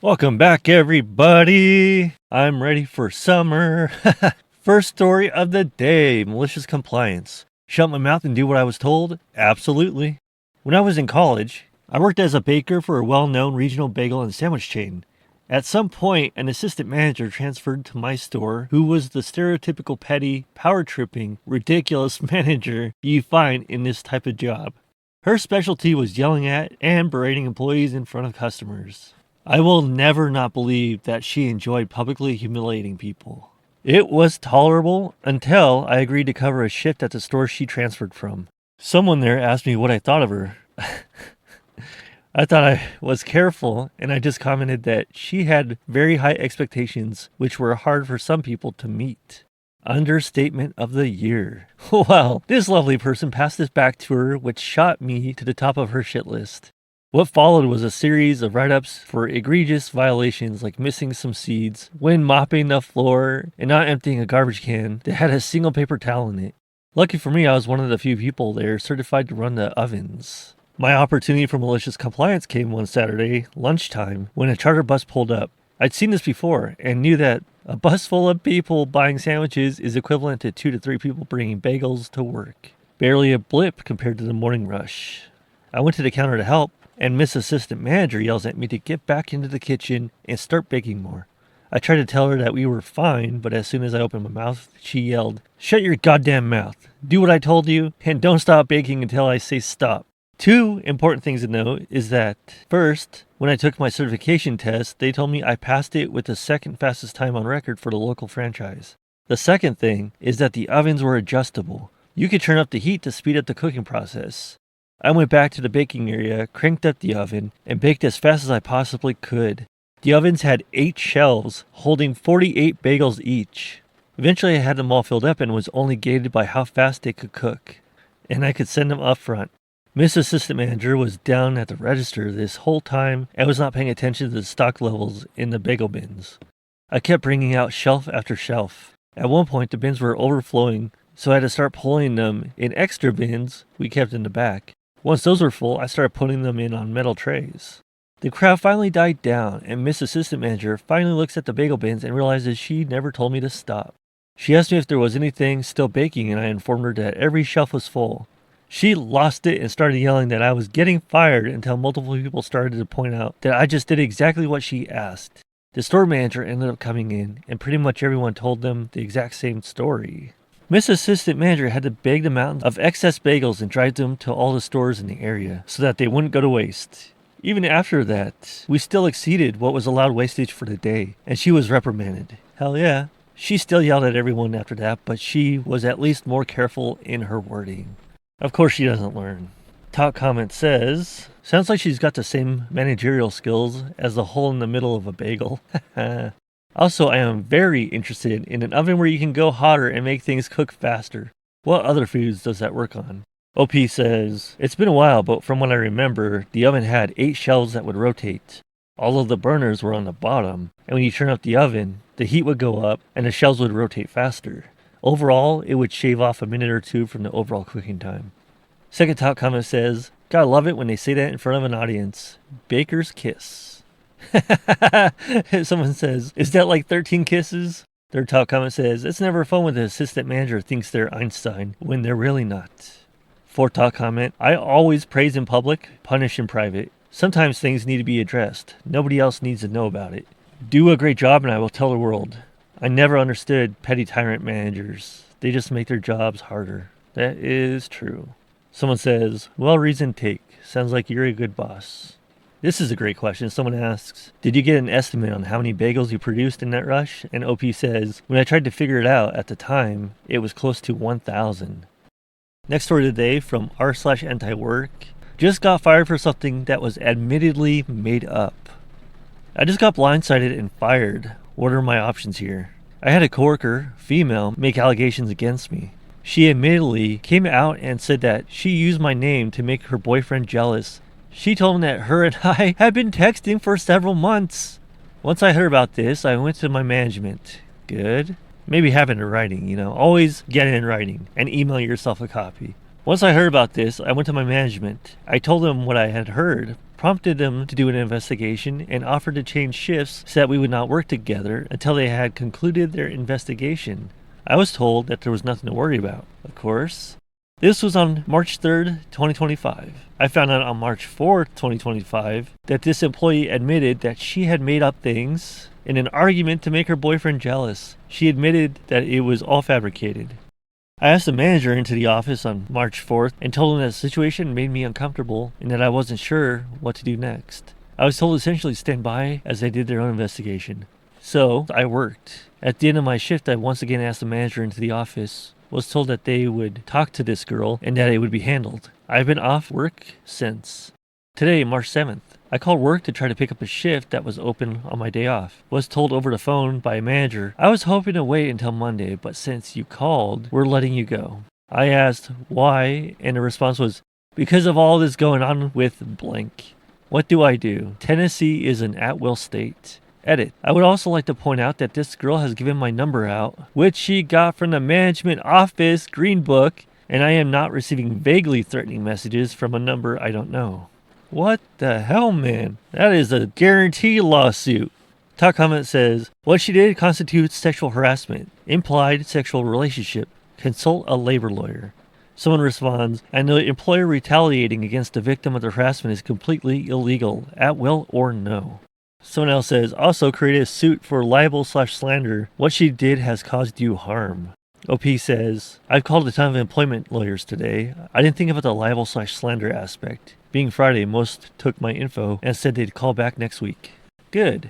Welcome back, everybody. I'm ready for summer. First story of the day, malicious compliance. Shut my mouth and do what I was told? Absolutely. When I was in college, I worked as a baker for a well-known regional bagel and sandwich chain. At some point, an assistant manager transferred to my store who was the stereotypical petty, power-tripping, ridiculous manager you find in this type of job. Her specialty was yelling at and berating employees in front of customers. I will never not believe that she enjoyed publicly humiliating people. It was tolerable until I agreed to cover a shift at the store she transferred from. Someone there asked me what I thought of her. I thought I was careful, and I just commented that she had very high expectations, which were hard for some people to meet. Understatement of the year. Well, this lovely person passed this back to her, which shot me to the top of her shit list. What followed was a series of write-ups for egregious violations like missing some seeds when mopping the floor and not emptying a garbage can that had a single paper towel in it. Lucky for me, I was one of the few people there certified to run the ovens. My opportunity for malicious compliance came one Saturday, lunchtime, when a charter bus pulled up. I'd seen this before and knew that a bus full of people buying sandwiches is equivalent to 2 to 3 people bringing bagels to work. Barely a blip compared to the morning rush. I went to the counter to help, and Miss Assistant Manager yells at me to get back into the kitchen and start baking more. I tried to tell her that we were fine, but as soon as I opened my mouth, she yelled, "Shut your goddamn mouth. Do what I told you, and don't stop baking until I say stop." 2 important things to note is that, first, when I took my certification test, they told me I passed it with the second fastest time on record for the local franchise. The second thing is that the ovens were adjustable. You could turn up the heat to speed up the cooking process. I went back to the baking area, cranked up the oven, and baked as fast as I possibly could. The ovens had 8 shelves, holding 48 bagels each. Eventually I had them all filled up and was only gated by how fast they could cook. And I could send them up front. Miss Assistant Manager was down at the register this whole time and was not paying attention to the stock levels in the bagel bins. I kept bringing out shelf after shelf. At one point the bins were overflowing, so I had to start pulling them in extra bins we kept in the back. Once those were full, I started putting them in on metal trays. The crowd finally died down, and Miss Assistant Manager finally looks at the bagel bins and realizes she never told me to stop. She asked me if there was anything still baking, and I informed her that every shelf was full. She lost it and started yelling that I was getting fired until multiple people started to point out that I just did exactly what she asked. The store manager ended up coming in, and pretty much everyone told them the exact same story. Miss Assistant Manager had to bag the mountain of excess bagels and drive them to all the stores in the area so that they wouldn't go to waste. Even after that, we still exceeded what was allowed wastage for the day, and she was reprimanded. Hell yeah. She still yelled at everyone after that, but she was at least more careful in her wording. Of course she doesn't learn. Top comment says, sounds like she's got the same managerial skills as the hole in the middle of a bagel. Also, I am very interested in an oven where you can go hotter and make things cook faster. What other foods does that work on? OP says, it's been a while, but from what I remember, the oven had 8 shelves that would rotate. All of the burners were on the bottom, and when you turn up the oven, the heat would go up and the shelves would rotate faster. Overall, it would shave off a minute or 2 from the overall cooking time. Second top comment says, gotta love it when they say that in front of an audience. Baker's kiss. Someone says, is that like 13 kisses? Their top comment says, it's never fun when the assistant manager thinks they're Einstein when they're really not. Fourth top comment, I always praise in public, punish in private. Sometimes things need to be addressed. Nobody else needs to know about it. Do a great job and I will tell the world. I never understood petty tyrant managers. They just make their jobs harder. That is true. Someone says, well-reasoned take. Sounds like you're a good boss. This is a great question. Someone asks, did you get an estimate on how many bagels you produced in that rush? And OP says, when I tried to figure it out at the time, it was close to 1,000. Next story today from r/anti-work. Just got fired for something that was admittedly made up. I just got blindsided and fired. What are my options here? I had a coworker, female, make allegations against me. She admittedly came out and said that she used my name to make her boyfriend jealous. She told him that her and I had been texting for several months. Once I heard about this, I went to my management. Good. Maybe have it in writing, Always get it in writing and email yourself a copy. Once I heard about this, I went to my management. I told them what I had heard, prompted them to do an investigation, and offered to change shifts so that we would not work together until they had concluded their investigation. I was told that there was nothing to worry about, of course. This was on March 3rd, 2025. I found out on March 4th, 2025, that this employee admitted that she had made up things in an argument to make her boyfriend jealous. She admitted that it was all fabricated. I asked the manager into the office on March 4th and told him that the situation made me uncomfortable and that I wasn't sure what to do next. I was told essentially to stand by as they did their own investigation. So I worked. At the end of my shift, I once again asked the manager into the office, was told that they would talk to this girl and that it would be handled. I've been off work since. Today, March 7th, I called work to try to pick up a shift that was open on my day off. Was told over the phone by a manager, I was hoping to wait until Monday, but since you called, we're letting you go. I asked why, and the response was, because of all this going on with blank. What do I do? Tennessee is an at-will state. Edit. I would also like to point out that this girl has given my number out, which she got from the management office green book, and I am not receiving vaguely threatening messages from a number I don't know. What the hell, man? That is a guaranteed lawsuit. Top comment says, what she did constitutes sexual harassment, implied sexual relationship. Consult a labor lawyer. Someone responds, and the employer retaliating against the victim of the harassment is completely illegal, at will or no. Someone else says, also create a suit for libel/slander. What she did has caused you harm. OP says, I've called a ton of employment lawyers today. I didn't think about the libel/slander aspect. Being Friday, most took my info and said they'd call back next week. Good.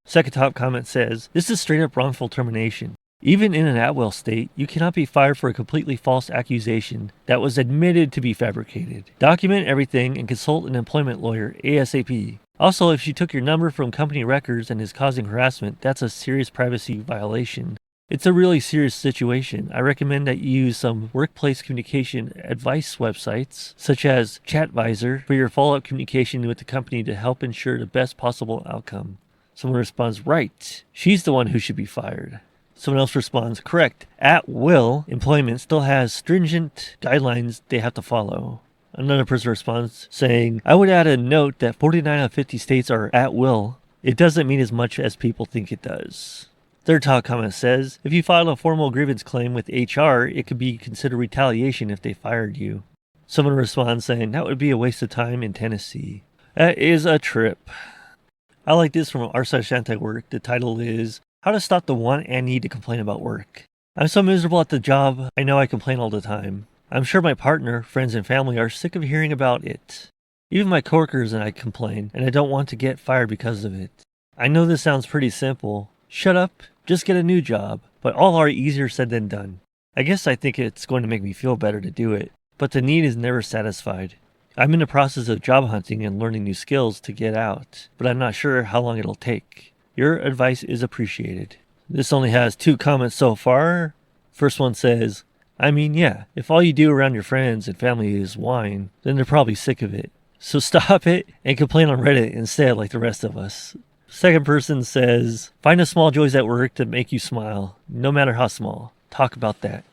Second top comment says, this is straight up wrongful termination. Even in an at-will state, you cannot be fired for a completely false accusation that was admitted to be fabricated. Document everything and consult an employment lawyer ASAP. Also, if she took your number from company records and is causing harassment, that's a serious privacy violation. It's a really serious situation. I recommend that you use some workplace communication advice websites, such as ChatVisor, for your follow-up communication with the company to help ensure the best possible outcome. Someone responds, right, she's the one who should be fired. Someone else responds, correct, at-will employment still has stringent guidelines they have to follow. Another person responds, saying, I would add a note that 49 out of 50 states are at-will. It doesn't mean as much as people think it does. Third top comment says, if you file a formal grievance claim with HR, it could be considered retaliation if they fired you. Someone responds saying, that would be a waste of time in Tennessee. That is a trip. I like this from r/anti-work. The title is, How to Stop the Want and Need to Complain About Work. I'm so miserable at the job, I know I complain all the time. I'm sure my partner, friends, and family are sick of hearing about it. Even my coworkers and I complain, and I don't want to get fired because of it. I know this sounds pretty simple. Shut up, just get a new job, but all are easier said than done. I guess I think it's going to make me feel better to do it, but the need is never satisfied. I'm in the process of job hunting and learning new skills to get out, but I'm not sure how long it'll take. Your advice is appreciated. This only has 2 comments so far. First one says, I mean, yeah, if all you do around your friends and family is whine, then they're probably sick of it. So stop it and complain on Reddit instead like the rest of us. Second person says, find the small joys at work that make you smile, no matter how small. Talk about that.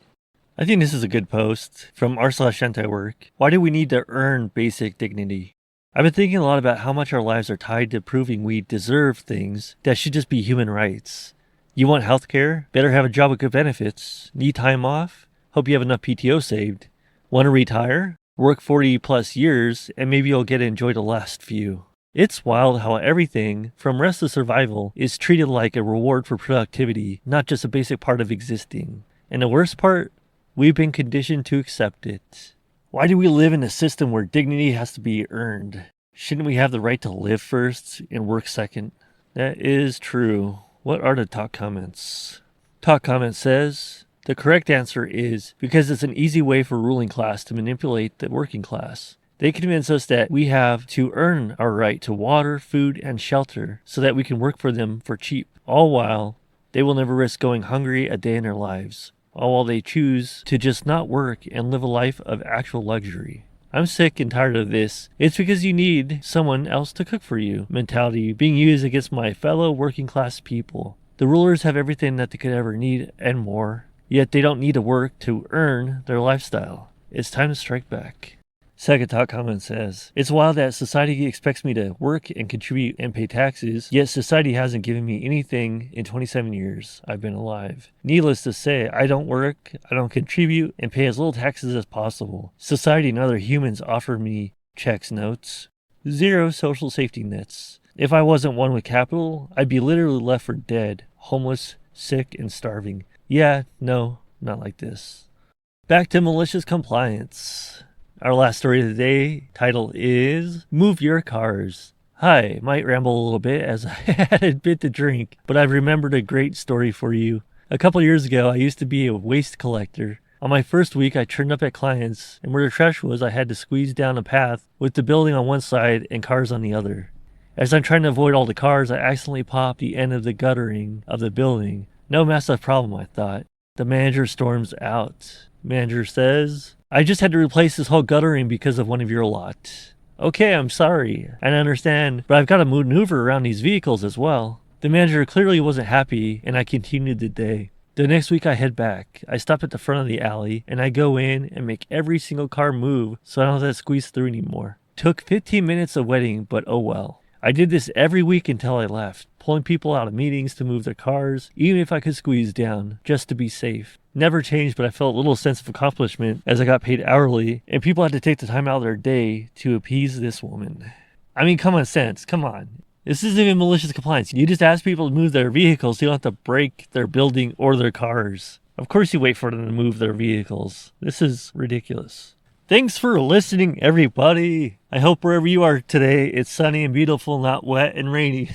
I think this is a good post from r/anti-work. Why do we need to earn basic dignity? I've been thinking a lot about how much our lives are tied to proving we deserve things that should just be human rights. You want healthcare? Better have a job with good benefits. Need time off? Hope you have enough PTO saved. Want to retire? Work 40 plus years and maybe you'll get to enjoy the last few. It's wild how everything, from rest to survival, is treated like a reward for productivity, not just a basic part of existing. And the worst part? We've been conditioned to accept it. Why do we live in a system where dignity has to be earned? Shouldn't we have the right to live first and work second? That is true. What are the top comments? Top comment says, the correct answer is because it's an easy way for ruling class to manipulate the working class. They convince us that we have to earn our right to water, food, and shelter so that we can work for them for cheap, all while they will never risk going hungry a day in their lives, all while they choose to just not work and live a life of actual luxury. I'm sick and tired of this. It's because you need someone else to cook for you mentality being used against my fellow working class people. The rulers have everything that they could ever need and more. yet they don't need to work to earn their lifestyle. It's time to strike back. Second thought comment says, it's wild that society expects me to work and contribute and pay taxes, yet society hasn't given me anything in 27 years I've been alive. Needless to say, I don't work, I don't contribute, and pay as little taxes as possible. Society and other humans offer me checks notes. Zero social safety nets. If I wasn't one with capital, I'd be literally left for dead, homeless, sick, and starving. Yeah, no, not like this. Back to malicious compliance. Our last story of the day title is Move Your Cars. Hi, might ramble a little bit as I had a bit to drink, but I've remembered a great story for you. A couple years ago, I used to be a waste collector. On my first week, I turned up at clients, and where the trash was, I had to squeeze down a path with the building on one side and cars on the other. As I'm trying to avoid all the cars, I accidentally popped the end of the guttering of the building. No massive problem, I thought. The manager storms out. Manager says, I just had to replace this whole guttering because of one of your lot. Okay, I'm sorry. I understand, but I've got to maneuver around these vehicles as well. The manager clearly wasn't happy, and I continued the day. The next week I head back. I stop at the front of the alley, and I go in and make every single car move so I don't have to squeeze through anymore. Took 15 minutes of waiting, but oh well. I did this every week until I left, pulling people out of meetings to move their cars, even if I could squeeze down, just to be safe. Never changed, but I felt a little sense of accomplishment as I got paid hourly, and people had to take the time out of their day to appease this woman. I mean, common sense, come on. This isn't even malicious compliance. You just ask people to move their vehicles so you don't have to break their building or their cars. Of course you wait for them to move their vehicles. This is ridiculous. Thanks for listening, everybody. I hope wherever you are today, it's sunny and beautiful, not wet and rainy.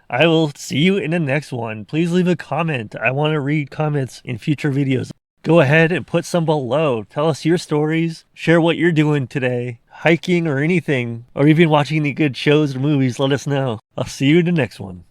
I will see you in the next one. Please leave a comment. I want to read comments in future videos. Go ahead and put some below. Tell us your stories. Share what you're doing today, hiking or anything, or even watching any good shows or movies. Let us know. I'll see you in the next one.